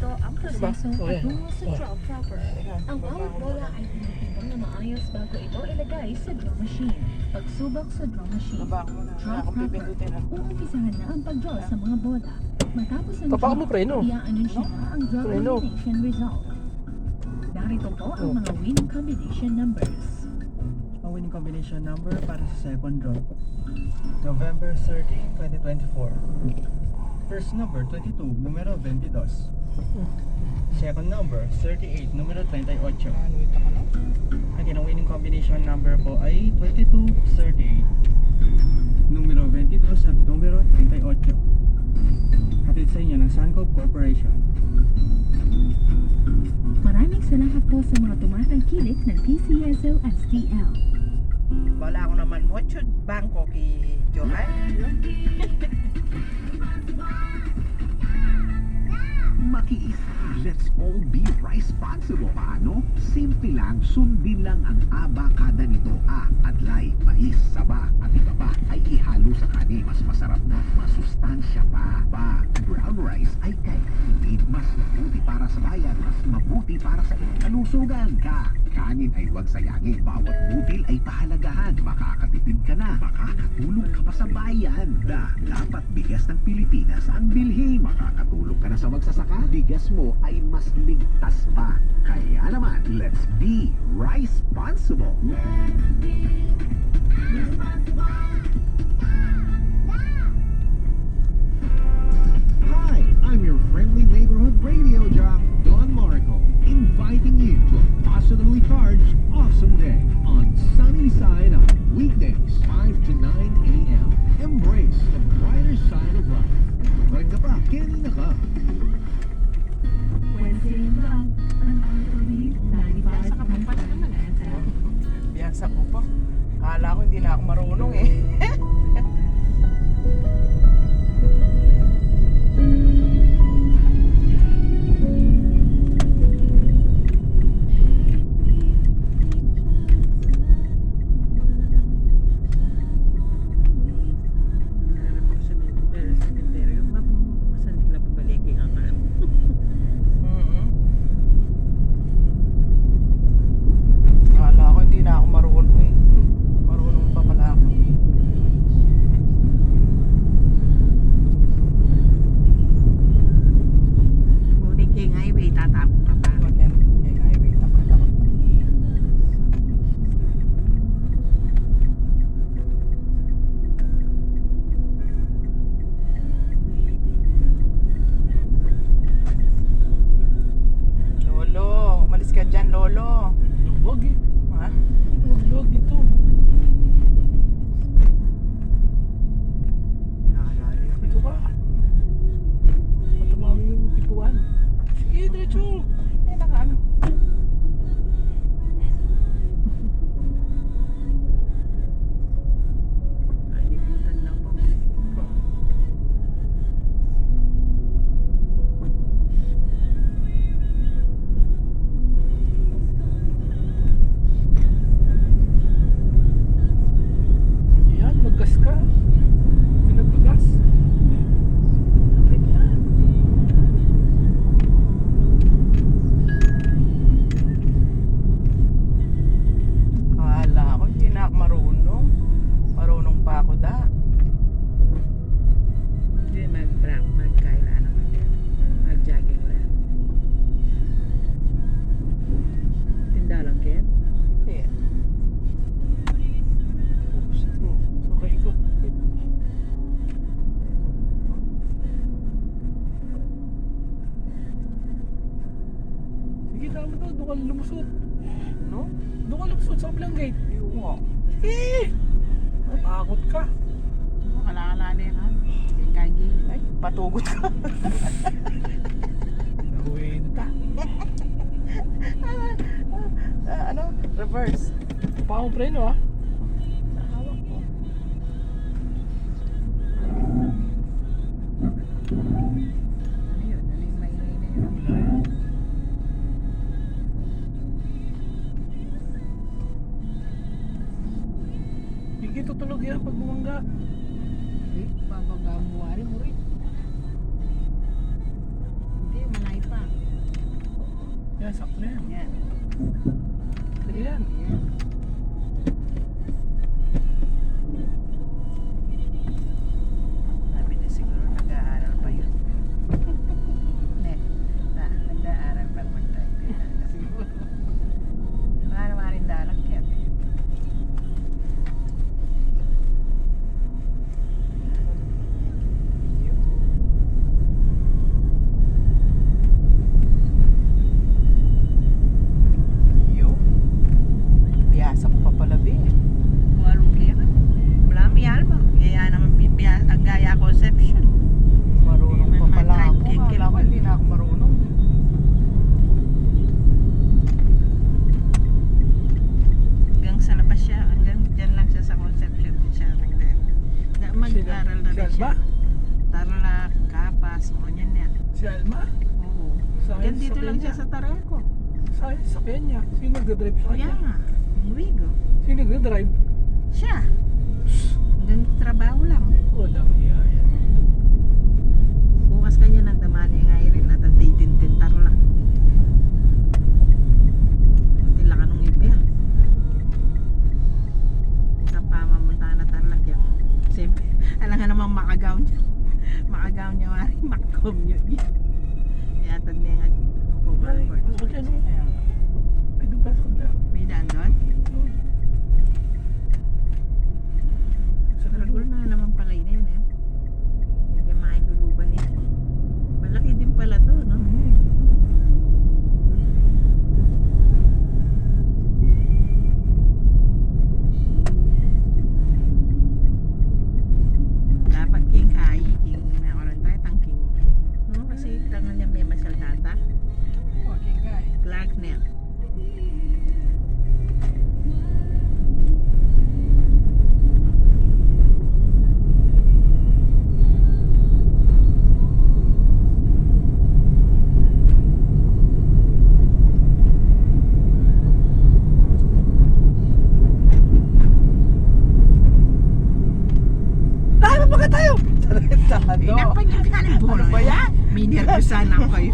Ito ang proseso patungo sa drop proper. Ang bawat bola ay tinitibang na maayos bago ito ilagay sa draw machine. Pagsubok sa draw machine, drop proper. Uumpisahan na ang pag-draw sa mga bola. Matapos ang Tapakan mo, preno. i-anunsyo na ang draw Preno. combination result. Narito po ang mga winning combination numbers. Ang winning combination number para sa second draw. November 13, 2024. First number, 22, numero 22. Second number, 38, numero 38. Again, ang winning combination number po ay 22, 38. Numero 22 at numero 38. Hatid sa inyo ng Suncorp Corporation. Maraming salamat po sa mga tumatangkilik ng PCSO STL. Wala ako naman mo, chud bangko ki Johan. Makiis, let's all be responsible. Paano? Simple lang, sundin lang ang abakada nito. Adlay, mais, saba, at iba pa ay ihalo sa kanin. Mas masarap na, masustansya pa. Brown rice ay kainin. Mas mabuti para sa bayan, mas mabuti para sa kalusugan. Kanin ay huwag sayangin. Bawat butil ay pahalagahan. Makakatipid ka na, makakatulong ka pa sa bayan. Dapat bigas ng Pilipinas ang bilhin. Makakatulong ka na sa magsasaka. Bigas mo ay mas ligtas pa. Kaya naman, let's be responsible. Hi, I'm your friendly neighborhood radio jock, Don Marco, inviting you to a positively charged, awesome day on Sunny Side Up. Weekdays, 5 to 9 a.m. Embrace the brighter side of life. Mag ka pa, kanina ka. Wednesday lang, ang ROV 95.1 FM. Biyasa ko pa. Kala ko hindi na ako marunong eh. Kala ko hindi na ako marunong eh. Marunong pa pala ako. Buti king highway, tatapos ka pa. Highway, takot ako. Lolo, umalis ka dyan, Lolo. Huwag eh. Ha? Huwag dito. Dito ka. Matamami yung ipuan. Sige, diretso. Eh, naka-ano? Ay, liputan lang po. Yan, maggas ka. Pinagpagas. Lapit yan. Kala ko hindi na ako marunong. Marunong pa ako da. Hindi, magkaila naman din. Mag-jogging lang. Tinda lang, Ken? Hindi. Okay, ikot. Sige, tama to. Doon ka lumusot. No? Doon ka lumusot sa kabilang gate. Yung nga. Eh! Matakot ka. Kalakalanin ha. Kagi. Ay, patugot ka. Nawenta. Ano? Reverse. Pa akong preno ah. Nakahawak ko. Ano yun? Ano yung maingay na yun? Wala yan. Hindi tutulog yan pag bumangga. Bababa mo rin mo rin. Hindi, malay pa. Yan, sakto na yan. Yan. Sige yan. Sabi niya siguro nag-aaral pa yun. Nag-aaral pa mag-drive yun. Siguro. Baka naman rin dalag yan. Yun. Biyasa ko pa pala, Be. Walong kaya ka. Wala may alma. Kaya naman ang gaya conception. Marunong Hindi pa man pala mag-drive, ako. kikil Kala ko ko. hindi na ako marunong. Hanggang sa labas siya. Hanggang dyan lang siya sa conception. Di siya nag-drive. Mag-aral na Si rin siya. Alma? Tarlac, Kapas, mga yan yan. Si Alma? Oo. Sa Hanggang dito lang siya sa Tarelco. sakyan niya. Sino nagdadrive sa Kaya kanya? nga. Ang wigo. Sino nagdadrive? Siya. Hanggang trabaho lang. Walang iya yan. Bukas kanya ng damani nga irin at ang tintintar lang. Tila ka nung ibya. Sa pamamunta na tarlak yung siyempre, alam nga namang makagaw niya. Makagaw niya wari, makakommute. Kaya tad niya nga Ay, overboard. pasok yan o. Ay, doon pasok dyan. May daan doon? Sa Ragul na naman pala yun yan eh. Hindi mailuluban eh. Malaki din pala to, no? Dapat king kai, king na orang tayo, tang king. No, kasi tangan niya may masal tata. Okay, guys. Clark na. Pinagpagkakalan po Ano ba yan? Minervyusan ako kayo.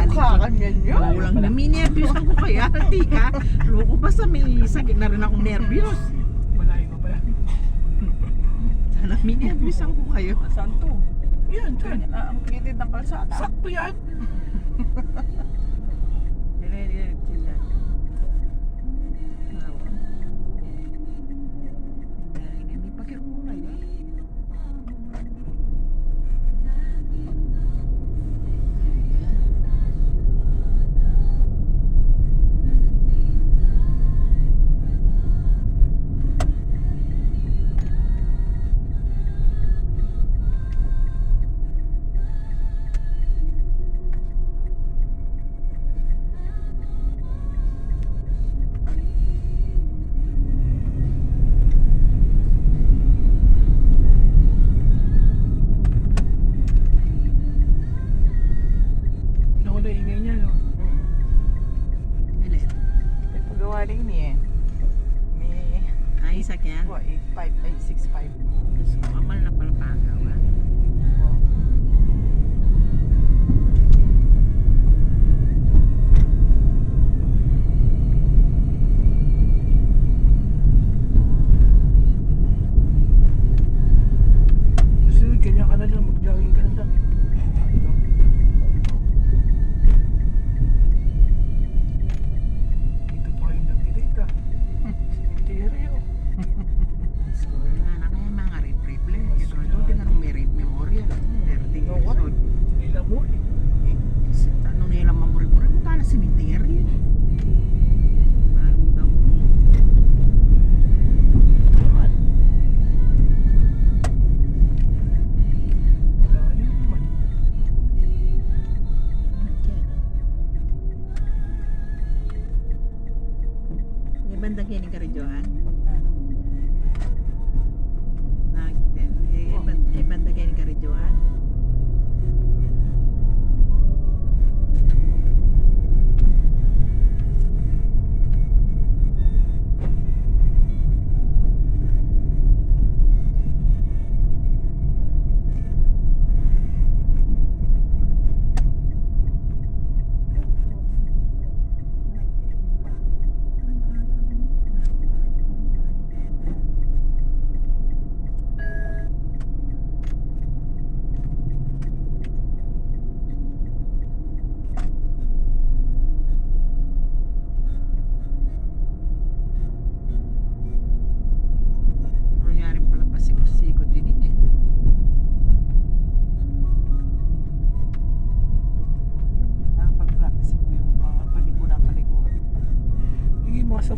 Kakanyan nyo. Kulang na minervyusan ko kaya. Di ka. Loko pa sa may sakit na rin akong nervyos. Malayo pa pala. Sana minervyusan ko kayo. Saan to? Yan, dyan. Ang kitid ng kalsada. Sakto yan. Dire-diretso yan. Awa. May pakirulay eh. Nawala ingay niya, no? Ilan? May pagawa rin eh. May Ay, sakyan. 865. Gusto ko, amal na pala pagaw ha. Oh. Kasi ganyan ka na lang, mag-jogging ka na lang. Dito pa kayo nag-date ah. Cemetery oh. So, nga na kaya mga rape lang. Ito doon, tinanong may rape memorial. 30 years old. Nila mo eh. Tanong nila mamuri-muri mo ka na cemetery. Mahal mo daw. Naman. Malayo naman. May bandang kining ka rin, Johan? May bandang kining ka rin, Johan?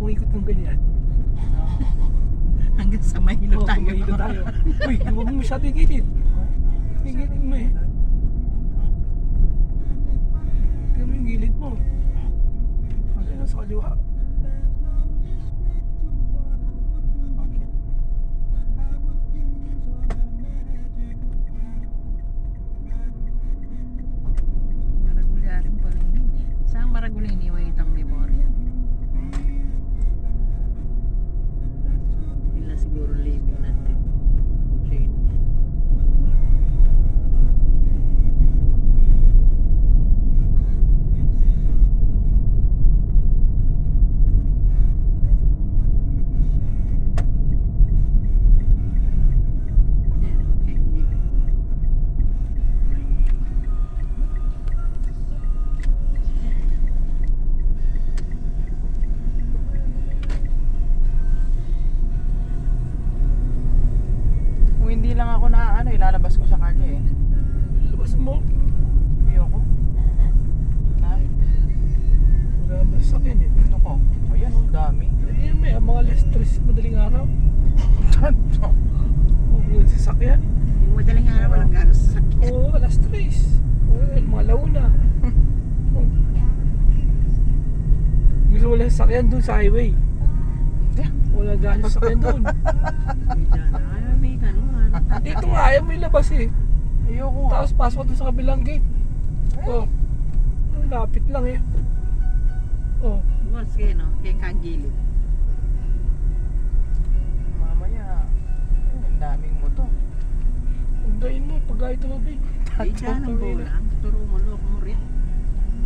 umikot ng ganyan. Hanggang sa mahilo Oo, tayo. kumahilo tayo. Uy, huwag mo masyado gilid. Gilid mo eh. Tingnan mo yung gilid mo. Ano sa kaliwa? Okay. Maragulyarin pala yun. Saan maragulin yung itang memorya? Ila siguro living natin. Shane. Yan, okay. Kung hindi lang ako na ano, ilalabas ko sa kanya eh. Labas mo. Ayoko. Na, Wala masakyan eh. ano ko? Ayan, ang dami. Hindi yan may mga less stress madaling araw. Huwag sasakyan. Yung madaling araw, walang gano'n sa sakyan. Oo, alas 3. Oo, mga launa. Oo. Gusto mo lang sasakyan dun sa highway. Wala gano'n sasakyan dun. May gano'n. Dito nga, ayaw mo ilabas eh. Ayoko nga. Tapos pasok ka dun sa kabilang gate. Oh. Lapit lang eh. Oh. Bukas kayo, no? Kaya kagilid. Mamaya, ang daming mo to. Undayin mo, pag ay tumabig. Ay, dyan ang bolang. Turo mo, loko mo rin.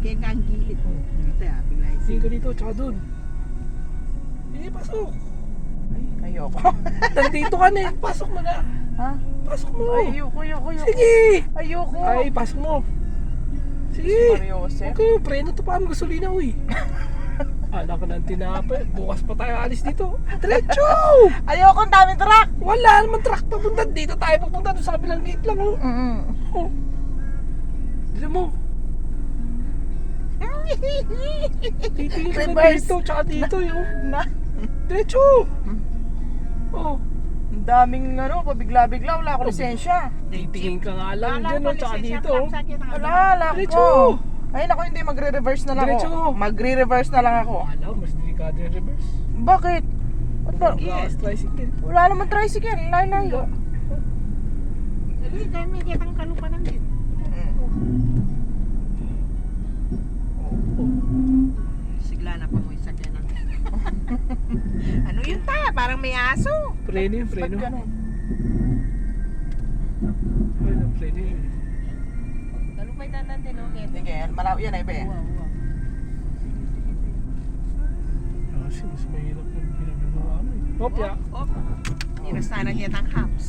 Kaya kagilid. Dito, bigla Hindi ka dito, tsaka dun. Hindi, pasok. Ay, ayoko. Nandito ka na eh. Pasok mo na. Ha? Pasok mo. Ayoko. Sige. Ayoko. Ay, pasok mo. Sige. Mario Jose. Okay, preno to pa ang gasolina, uy. Anak ko ng tinapay. Bukas pa tayo alis dito. Diretso! Ayoko, ang daming truck. Wala naman truck papunta dito. Tayo papunta doon sa kabilang gate lang. Oh. Oh. Dito mo. Titingin ka na Reverse. dito, tsaka dito yun. Na, Diretso! Oh. ang daming ano, pabigla-bigla, wala ako lisensya. Titingin ka nga lang dyan, oh, tsaka dito. Wala Diretso! ko. Ay, naku, hindi, magre-reverse na lang Diretso. ako. Magre-reverse na lang ako. Wala, mas delikado yung reverse. Bakit? Ba't ba? Yes. Tricycle. Wala naman tricycle, layo. Dali, dahil may kitang kalupanan din. Sigla na pa mo yung sakyan natin. Ano yun ta? Parang may aso. Preno yun, preno. Ba't ganun? Ano, preno yun. Kalupay tandan din, okay? Sige, malaw yan eh, be. Wow. Kasi mas mahirap yung pinagagawa mo eh. Hop, ya. Oh, iras na na kitang hams.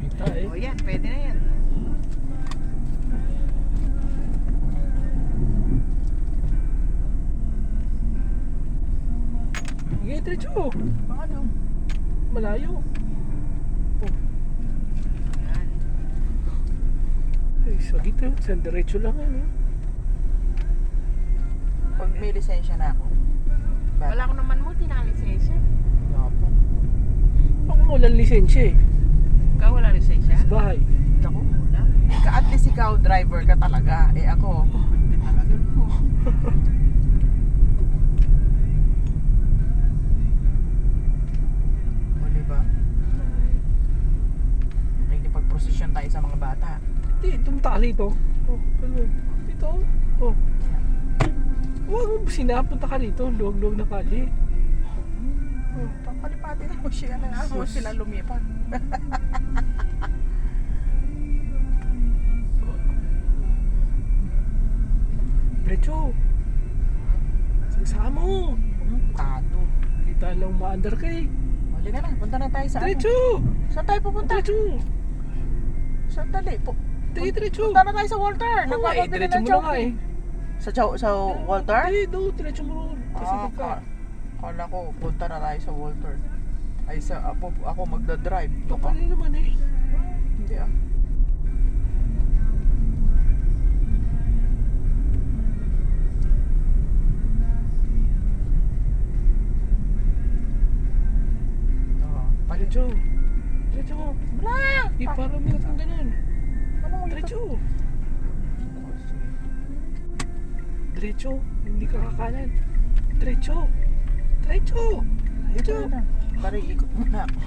Kita eh. O yan, pwede na yan. Sige, diretso. Paano? Malayo. Yan. Ay, sa gito. Sa diretso lang yan eh. Pag may lisensya na ako. Wala ko naman mo, tinalisensya. Yapo. Ako walang lisensya eh. Ikaw wala lisensya? Sa bahay. Ako wala. At least ikaw, driver ka talaga. Eh ako, Hindi talaga po. o diba? Nakikipag-prosesyon tayo sa mga bata. Hindi, tumta ka rito. Oh, ano? Dito. Oh. Huwag mo sinapunta ka rito. Luwag-luwag na kali. Papalipatin mo siya na nga mo sila lumipat. Diretso. Sasama mo. Tato. Kita lang maandar ka eh. Halika na, punta na tayo sa ano. Diretso. Saan tayo pupunta? Diretso. Sandali po. Sige, diretso. Punta na tayo sa Walter. Oo nga eh, Nagpapabili diretso ng mo na nga Jollibee. eh. Sa Walter? Hindi, do, diretso mo ron. Kasi ka. Kala ko, punta na tayo sa Walter. Ay, ako magdadrive. Baka. Kapali naman eh. Hindi ah. Diretso. Diretso mo. Wala! Iparamilot ng ganun. Ano mo ito? Diretso. Diretso. Hindi ka kakanan. Diretso. Diretso. Diretso. Pare, ikot muna ako.